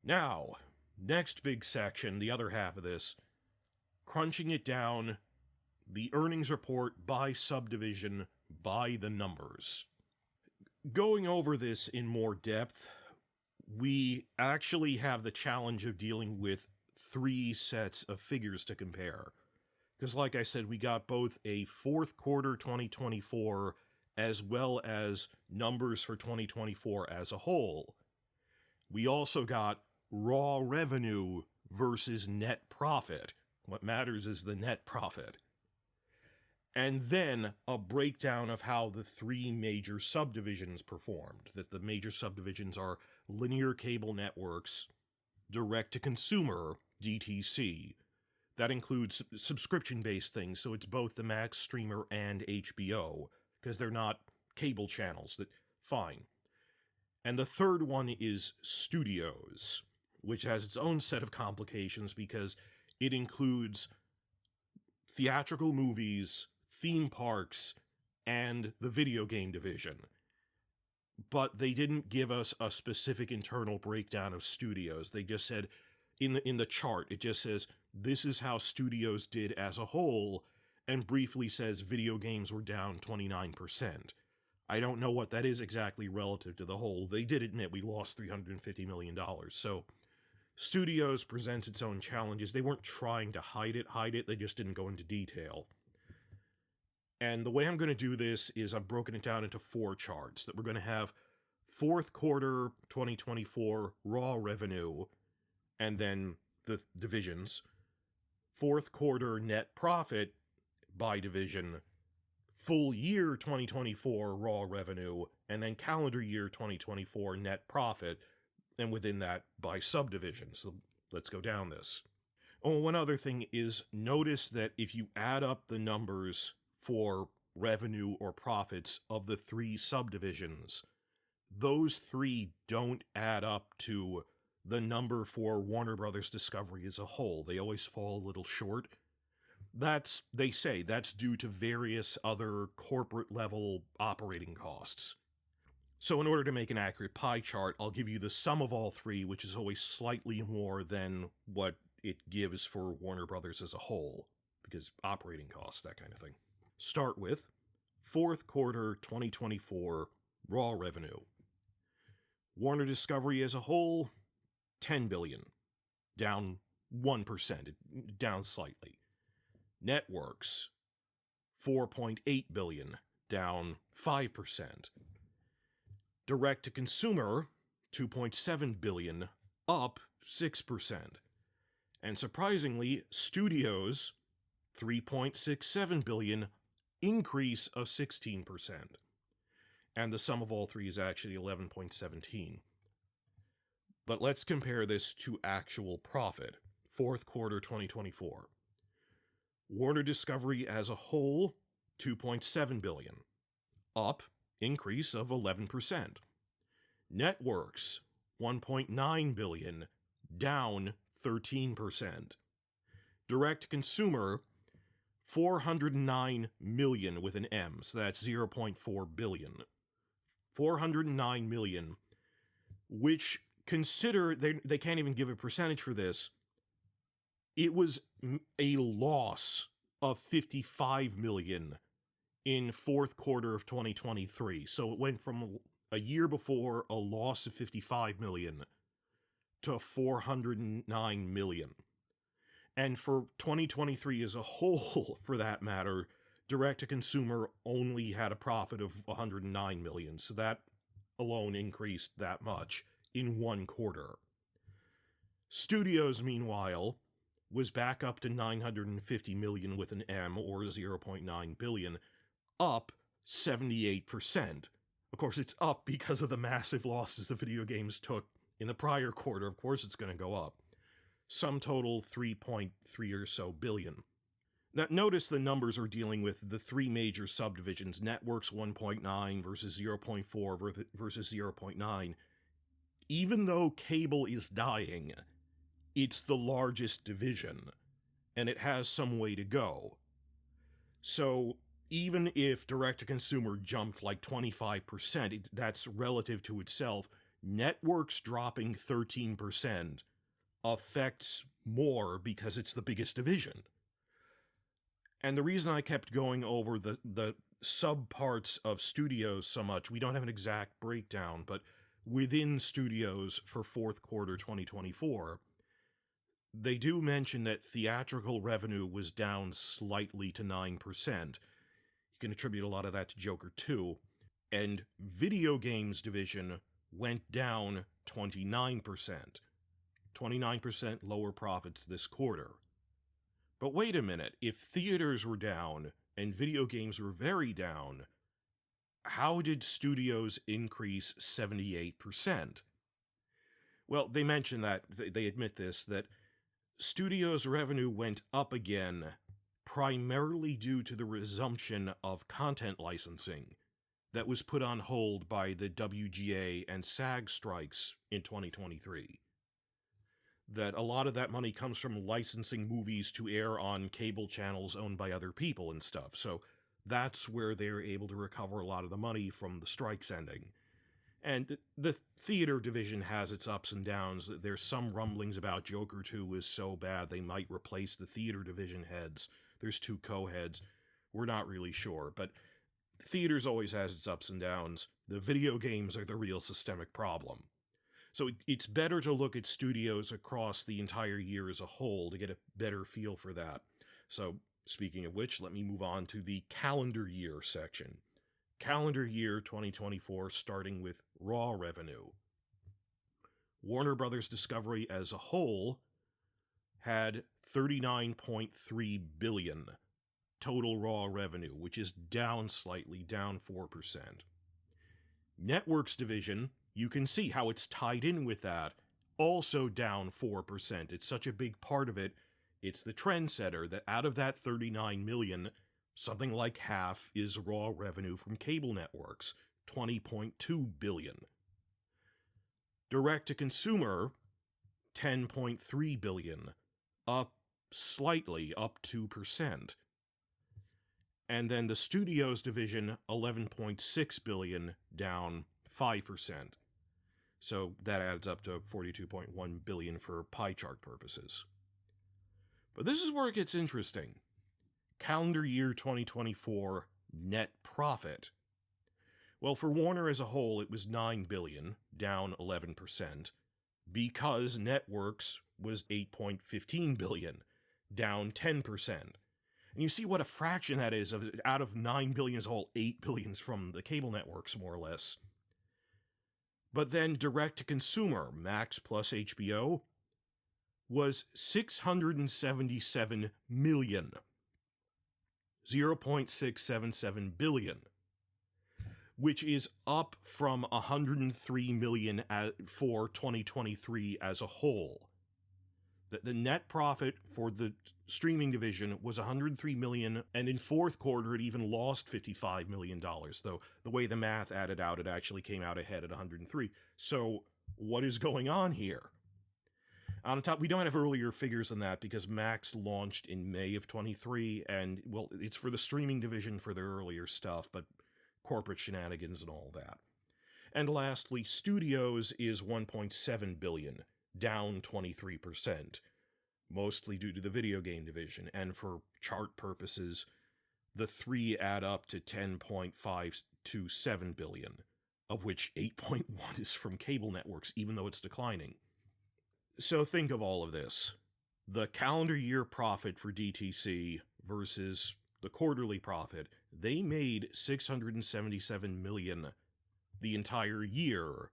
Now, next big section, the other half of this, crunching it down, the earnings report by subdivision, by the numbers. Going over this in more depth, we actually have the challenge of dealing with 3 sets of figures to compare. Because like I said, we got both a fourth quarter 2024 as well as numbers for 2024 as a whole. We also got raw revenue versus net profit. What matters is the net profit. And then a breakdown of how the 3 major subdivisions performed. That the major subdivisions are linear cable networks, direct-to-consumer, DTC. That includes subscription-based things, so it's both the Max Streamer and HBO, because they're not cable channels. Fine. And the third one is studios, which has its own set of complications because it includes theatrical movies, theme parks, and the video game division. But they didn't give us a specific internal breakdown of studios. They just said, in the chart, it just says, this is how studios did as a whole, and briefly says video games were down 29%. I don't know what that is exactly relative to the whole. They did admit we lost $350 million, so studios presents its own challenges. They weren't trying to hide it, they just didn't go into detail. And the way I'm going to do this is I've broken it down into 4 charts, that we're going to have fourth quarter 2024 raw revenue, and then the divisions, fourth quarter net profit by division, full year 2024 raw revenue, and then calendar year 2024 net profit, and within that by subdivision. So let's go down this. Oh, one other thing is notice that if you add up the numbers for revenue or profits of the 3 subdivisions, those 3 don't add up to the number for Warner Brothers Discovery as a whole. They always fall a little short. They say that's due to various other corporate level operating costs. So in order to make an accurate pie chart, I'll give you the sum of all 3, which is always slightly more than what it gives for Warner Brothers as a whole, because operating costs, that kind of thing. Start with fourth quarter 2024 raw revenue. Warner Discovery as a whole, $10 billion, down 1%, down slightly. Networks, $4.8 billion, down 5%. Direct-to-consumer, $2.7 billion, up 6%. And surprisingly, studios, $3.67 billion, increase of 16%. And the sum of all 3 is actually 11.17. But let's compare this to actual profit, fourth quarter 2024. Warner Discovery as a whole, $2.7 billion, up, increase of 11%. Networks, $1.9 billion, down 13%. Direct-to-consumer, $409 million with an M, so that's 0.4 billion. $409 million, which, consider, they can't even give a percentage for this, it was a loss of $55 million in fourth quarter of 2023. So it went from a year before a loss of $55 million to $409 million. And for 2023 as a whole, for that matter, direct-to-consumer only had a profit of $109 million. So that alone increased that much in one quarter. Studios, meanwhile, was back up to $950 million with an M, or 0.9 billion, up 78%. Of course, it's up because of the massive losses the video games took in the prior quarter. Of course it's going to go up. Sum total 3.3 or so billion. Now, notice the numbers are dealing with the 3 major subdivisions, networks 1.9 versus 0.4 versus 0.9. Even though cable is dying, it's the largest division, and it has some way to go. So even if direct-to-consumer jumped like 25%, that's relative to itself, Networks dropping 13% affects more because it's the biggest division. And the reason I kept going over the subparts of studios so much, we don't have an exact breakdown, but within studios for fourth quarter 2024, they do mention that theatrical revenue was down slightly to 9%. You can attribute a lot of that to Joker 2. And video games division went down 29%. 29% lower profits this quarter. But wait a minute, if theaters were down and video games were very down, how did studios increase 78%? Well, they mention that, they admit this, that studios' revenue went up again, primarily due to the resumption of content licensing that was put on hold by the WGA and SAG strikes in 2023. That a lot of that money comes from licensing movies to air on cable channels owned by other people and stuff, so that's where they're able to recover a lot of the money from the strikes ending. And the theater division has its ups and downs. There's some rumblings about Joker 2 is so bad they might replace the theater division heads. There's 2 co-heads. We're not really sure, but theaters always has its ups and downs. The video games are the real systemic problem. So it's better to look at studios across the entire year as a whole to get a better feel for that. So, speaking of which, let me move on to the calendar year section. Calendar year 2024, starting with Raw revenue. Warner Brothers Discovery as a whole had $39.3 billion total Raw revenue, which is down slightly, down 4%. Networks division, you can see how it's tied in with that, also down 4%. It's such a big part of it. It's the trendsetter that out of that $39 million, something like half is Raw revenue from cable networks, $20.2 billion. Direct-to-consumer, $10.3 billion, up slightly, up 2%. And then the studios division, $11.6 billion, down 5%. So that adds up to $42.1 billion for pie chart purposes. But this is where it gets interesting. Calendar year 2024 net profit. Well, for Warner as a whole, it was $9 billion, down 11%, because Networks was $8.15 billion, down 10%. And you see what a fraction that is. Out of $9 billion as a whole, $8 billion is from the cable networks, more or less. But then direct-to-consumer, Max plus HBO, was $677 million. $0.677 billion, which is up from $103 million for 2023 as a whole. The net profit for the streaming division was $103 million, and in fourth quarter it even lost $55 million, though the way the math added out, it actually came out ahead at 103. So what is going on here? On top, we don't have earlier figures than that because Max launched in May of 23, and, well, it's for the streaming division for their earlier stuff, but corporate shenanigans and all that. And lastly, Studios is $1.7 billion, down 23%, mostly due to the video game division, and for chart purposes, the three add up to $10.527 billion, of which 8.1 is from cable networks, even though it's declining. So think of all of this. The calendar year profit for DTC versus the quarterly profit, they made $677 million the entire year,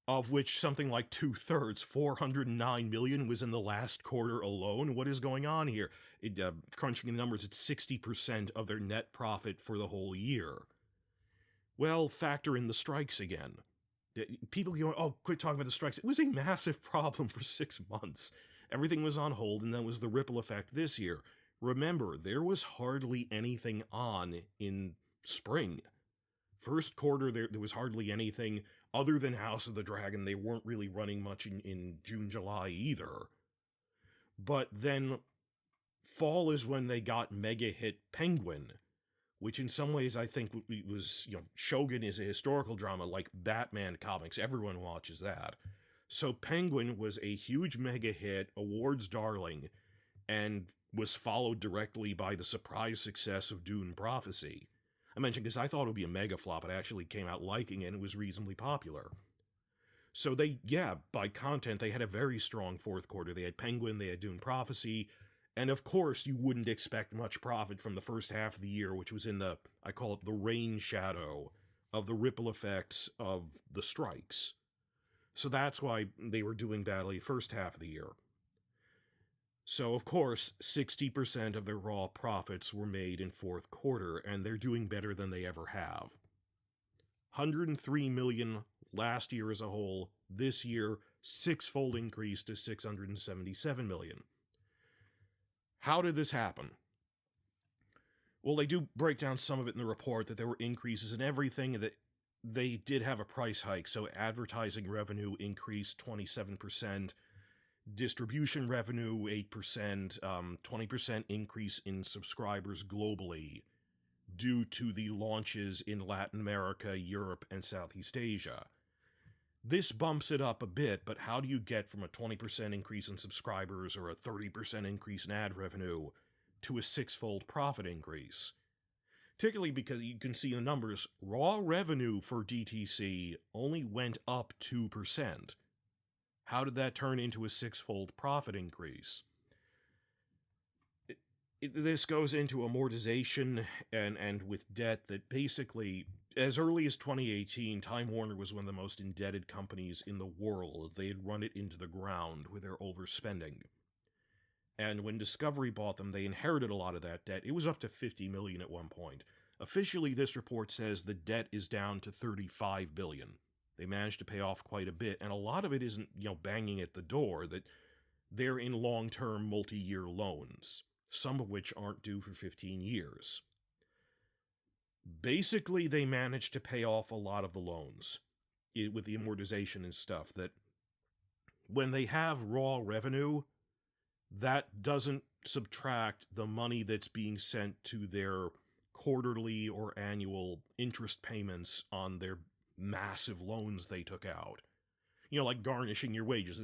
of which something like 2/3, $409 million, was in the last quarter alone. What is going on here? Crunching the numbers, it's 60% of their net profit for the whole year. Well, factor in the strikes again. People going, oh, quit talking about the strikes. It was a massive problem for 6 months. Everything was on hold, and then was the ripple effect this year. Remember, there was hardly anything on in spring. First quarter, there was hardly anything other than House of the Dragon. They weren't really running much in June, July either. But then fall is when they got mega hit Penguin, which in some ways I think was, Shogun is a historical drama like Batman comics. Everyone watches that. So Penguin was a huge mega hit, awards darling, and was followed directly by the surprise success of Dune Prophecy. I mentioned because I thought it would be a mega flop, but I actually came out liking it and it was reasonably popular. So by content, they had a very strong fourth quarter. They had Penguin, they had Dune Prophecy, and of course, you wouldn't expect much profit from the first half of the year, which was in I call it the rain shadow of the ripple effects of the strikes. So that's why they were doing badly first half of the year. So, of course, 60% of their raw profits were made in fourth quarter, and they're doing better than they ever have. 103 million last year as a whole. This year, six-fold increase to 677 million. How did this happen? Well, they do break down some of it in the report that there were increases in everything, that they did have a price hike, so advertising revenue increased 27%, distribution revenue 8%, 20% increase in subscribers globally due to the launches in Latin America, Europe, and Southeast Asia. This bumps it up a bit, but how do you get from a 20% increase in subscribers or a 30% increase in ad revenue to a six-fold profit increase? Particularly because you can see the numbers, raw revenue for DTC only went up 2%. How did that turn into a six-fold profit increase? This goes into amortization and with debt that basically, as early as 2018, Time Warner was one of the most indebted companies in the world. They had run it into the ground with their overspending. And when Discovery bought them, they inherited a lot of that debt. It was up to $50 million at one point. Officially, this report says the debt is down to $35 billion. They managed to pay off quite a bit, and a lot of it isn't, banging at the door, that they're in long-term, multi-year loans, some of which aren't due for 15 years. Basically, they managed to pay off a lot of the loans with the amortization and stuff, that when they have raw revenue, that doesn't subtract the money that's being sent to their quarterly or annual interest payments on their massive loans they took out. Like garnishing your wages.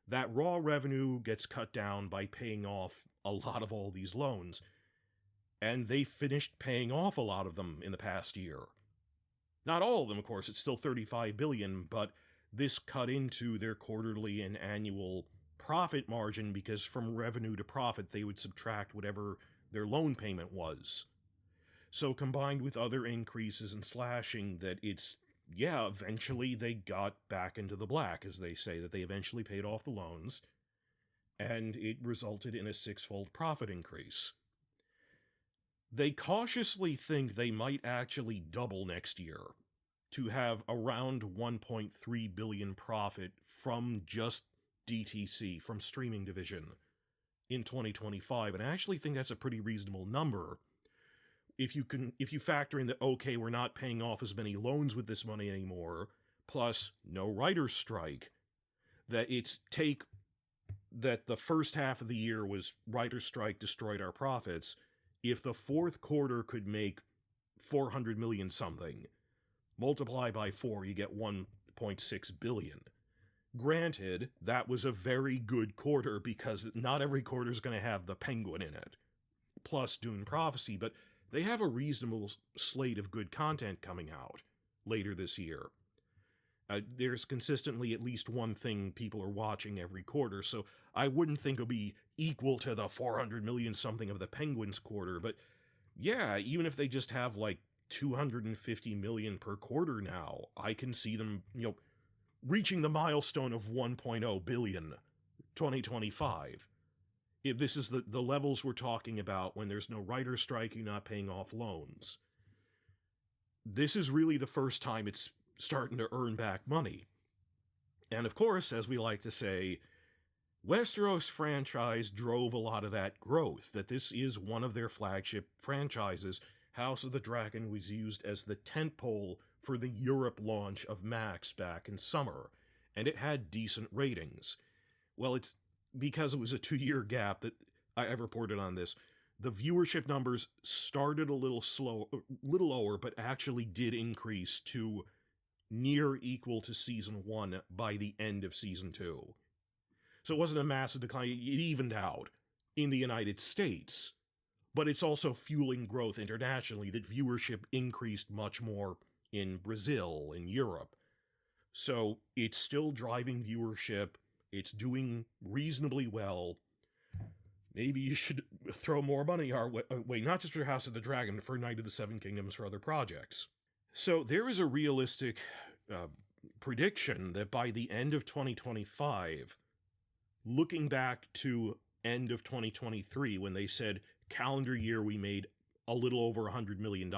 That raw revenue gets cut down by paying off a lot of all these loans. And they finished paying off a lot of them in the past year. Not all of them, of course, it's still $35 billion, but this cut into their quarterly and annual profit margin because from revenue to profit they would subtract whatever their loan payment was. So combined with other increases and slashing, that eventually they got back into the black, as they say, that they eventually paid off the loans, and it resulted in a six-fold profit increase. They cautiously think they might actually double next year to have around 1.3 billion profit from just DTC, from streaming division, in 2025, and I actually think that's a pretty reasonable number. If you factor in that, okay, we're not paying off as many loans with this money anymore, plus no writer's strike, that that the first half of the year was writer's strike destroyed our profits. If the fourth quarter could make 400 million something, multiply by 4, you get 1.6 billion. Granted, that was a very good quarter because not every quarter is going to have the Penguin in it, plus Dune Prophecy, but they have a reasonable slate of good content coming out later this year. There's consistently at least one thing people are watching every quarter, so I wouldn't think it'll be equal to the 400 million something of the Penguins quarter, but yeah, even if they just have like 250 million per quarter now, I can see them, reaching the milestone of 1.0 billion 2025. If this is the levels we're talking about when there's no writer's strike, you're not paying off loans. This is really the first time it's starting to earn back money. And of course, as we like to say, Westeros franchise drove a lot of that growth, that this is one of their flagship franchises. House of the Dragon was used as the tentpole for the Europe launch of Max back in summer, and it had decent ratings. Well, it's because it was a 2-year gap that I've reported on this. The viewership numbers started a little lower, but actually did increase to near equal to season 1 by the end of season 2. So it wasn't a massive decline, it evened out in the United States, but it's also fueling growth internationally, that viewership increased much more in Brazil, in Europe. So it's still driving viewership, it's doing reasonably well. Maybe you should throw more money our way, not just for House of the Dragon, but for Knight of the Seven Kingdoms, for other projects. So there is a realistic prediction that by the end of 2025, looking back to end of 2023, when they said calendar year we made a little over $100 million,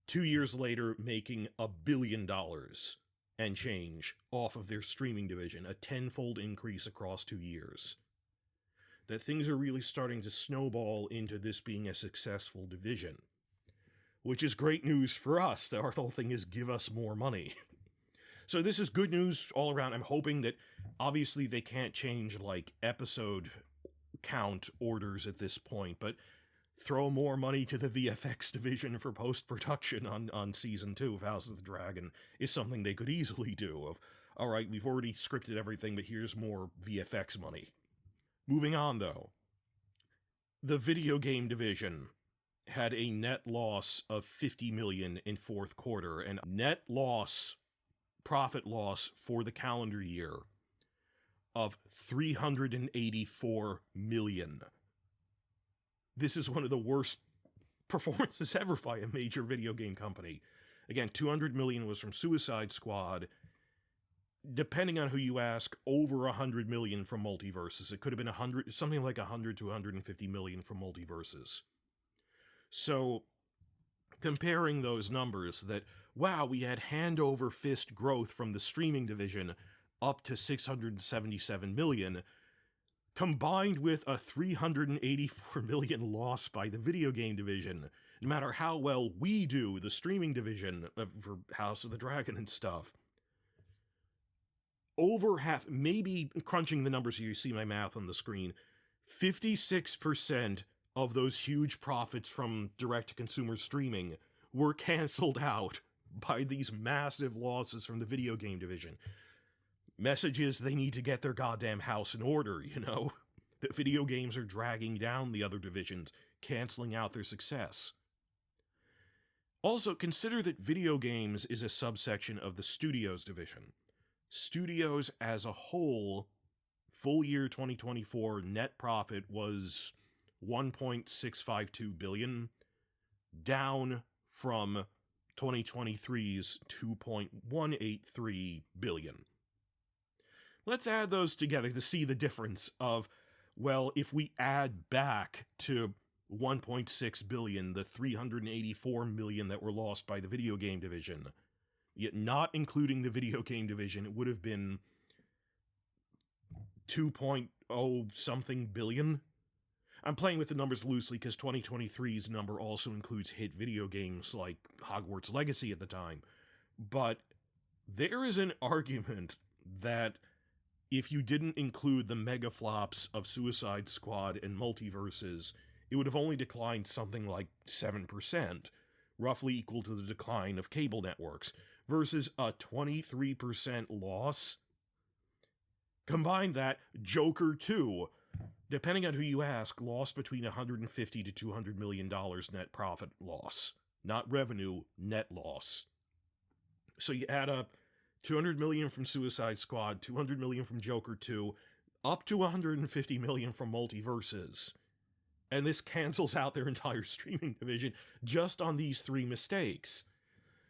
2 years later making $1 billion and change off of their streaming division, a tenfold increase across 2 years. That things are really starting to snowball into this being a successful division. Which is great news for us. Our whole thing is give us more money. So this is good news all around. I'm hoping that, obviously they can't change, like, episode count orders at this point, but throw more money to the VFX division for post-production on Season 2 of House of the Dragon is something they could easily do. Of, alright, we've already scripted everything, but here's more VFX money. Moving on, though. The video game division had a net loss of $50 million in fourth quarter, and net loss, profit loss for the calendar year of $384 million. This is one of the worst performances ever by a major video game company. Again, $200 million was from Suicide Squad. Depending on who you ask, over $100 million from Multiverses. It could have been something like $100 to $150 million from Multiverses. So, comparing those numbers, that, wow, we had hand-over-fist growth from the streaming division up to $677 million, combined with a $384 million loss by the video game division, no matter how well we do, the streaming division for House of the Dragon and stuff. Over half, maybe crunching the numbers here, you see my math on the screen, 56% of those huge profits from direct-to-consumer streaming were canceled out by these massive losses from the video game division. Messages they need to get their goddamn house in order, you know? The video games are dragging down the other divisions, canceling out their success. Also, consider that video games is a subsection of the studios division. Studios as a whole, full year 2024 net profit was $1.652 billion, down from 2023's $2.183 billion. Let's add those together to see the difference of, well, if we add back to $1.6 billion the $384 million that were lost by the video game division, yet not including the video game division, it would have been 2.0 something billion. I'm playing with the numbers loosely because 2023's number also includes hit video games like Hogwarts Legacy at the time. But there is an argument that if you didn't include the mega flops of Suicide Squad and Multiverses, it would have only declined something like 7%, roughly equal to the decline of cable networks, versus a 23% loss. Combine that, Joker 2, depending on who you ask, lost between $150 to $200 million net profit loss. Not revenue, net loss. So you add up $200 million from Suicide Squad, $200 million from Joker 2, up to $150 million from Multiverses. And this cancels out their entire streaming division just on these three mistakes.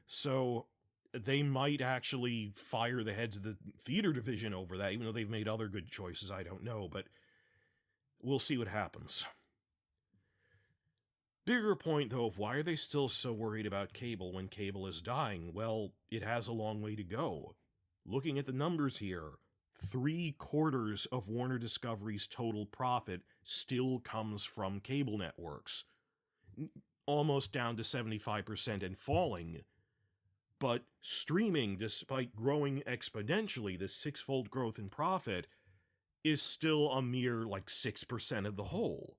So they might actually fire the heads of the theater division over that, even though they've made other good choices, I don't know, but we'll see what happens. Bigger point, though, of why are they still so worried about cable when cable is dying? Well, it has a long way to go. Looking at the numbers here, 3/4 of Warner Discovery's total profit still comes from cable networks. Almost down to 75% and falling. But streaming, despite growing exponentially, this six-fold growth in profit, is still a mere, 6% of the whole.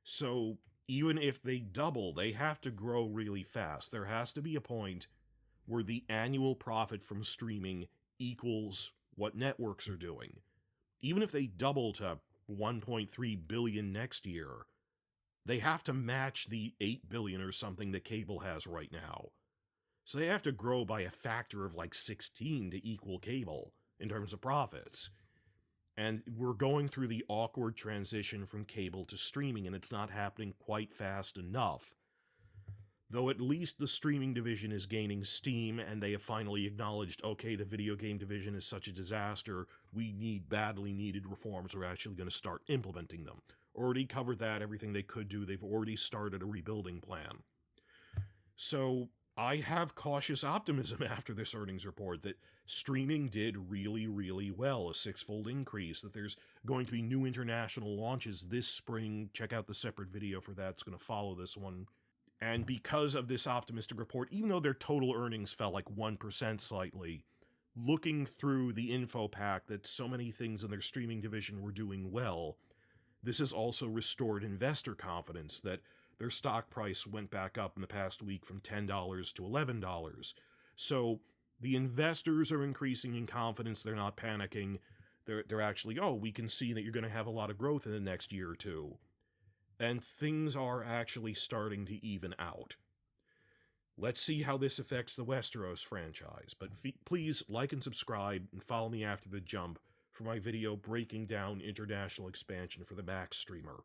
So even if they double, they have to grow really fast. There has to be a point where the annual profit from streaming equals what networks are doing. Even if they double to 1.3 billion next year, they have to match the 8 billion or something that cable has right now. So they have to grow by a factor of like 16 to equal cable in terms of profits. And we're going through the awkward transition from cable to streaming, and it's not happening quite fast enough. Though at least the streaming division is gaining steam, and they have finally acknowledged, okay, the video game division is such a disaster, we need badly needed reforms, we're actually going to start implementing them. Already covered that, everything they could do, they've already started a rebuilding plan. So I have cautious optimism after this earnings report that streaming did really, really well, a 6-fold increase, that there's going to be new international launches this spring. Check out the separate video for that, it's going to follow this one. And because of this optimistic report, even though their total earnings fell like 1% slightly, looking through the info pack that so many things in their streaming division were doing well, this has also restored investor confidence that their stock price went back up in the past week from $10 to $11. So the investors are increasing in confidence, they're not panicking, they're actually, oh, we can see that you're going to have a lot of growth in the next year or two. And things are actually starting to even out. Let's see how this affects the Westeros franchise, but please like and subscribe and follow me after the jump for my video breaking down international expansion for the Max streamer.